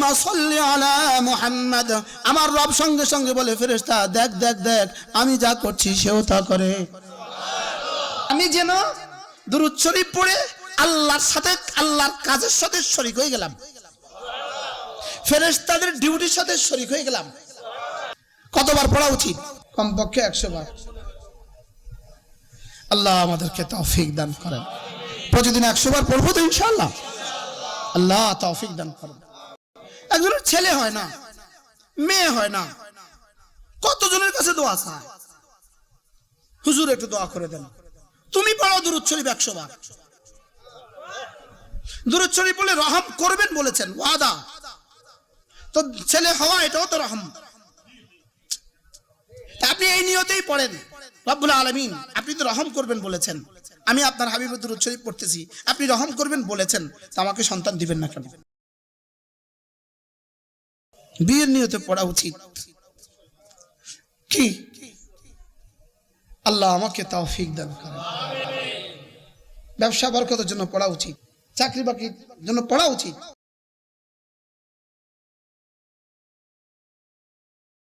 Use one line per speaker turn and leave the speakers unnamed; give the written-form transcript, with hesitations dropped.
আল্লাহুম্মা সাল্লি আলা মুহাম্মাদ। আমার রব সঙ্গে সঙ্গে বলে, ফেরেশতা দেখ দেখ দেখ, আমি যা করছি সেও তা করে। আমি যেন দুরূদ শরীফ পড়ে আল্লাহর সাথে, আল্লাহর কাজের সাথে শরীক হয়ে গেলাম, ফেরেশতাদের ডিউটির সাথে শরীক হয়ে গেলাম। কতবার পড়া উচিত? কমপক্ষে 100 বার। আল্লাহ আমাদেরকে তৌফিক দান করেন। প্রতিদিন 100 বার পড়বো তো ইনশাআল্লাহ। আল্লাহ তৌফিক দান করেন। একজনের ছেলে হয় না, মেয়ে হয় না, কতজনের কাছে দোয়া চায়, হুজুর একটু দোয়া করে দেন। তুমি পড়ো দুরূদ শরীফ 100 বার। দুরূদ শরীফ বলে রহম করবেন বলেছেন, ওয়াদা। তো ছেলে হওয়া এটাও তো রহম। আপনি এই নিয়তেই পড়েন, রব্বুল আলামিন আপনি তো রহম করবেন বলেছেন, আমি আপনার হাবিবের দুরূদ শরীফ পড়তেছি, আপনি রহম করবেন বলেছেন, তো আমাকে সন্তান দিবেন না কেন? বিয়ের নিয়তে পড়া উচিত কি? আল্লাহ আমাকে তৌফিক দান করেন। ব্যবসা বরকতের জন্য পড়া উচিত, চাকরি বাকরির জন্য পড়া উচিত।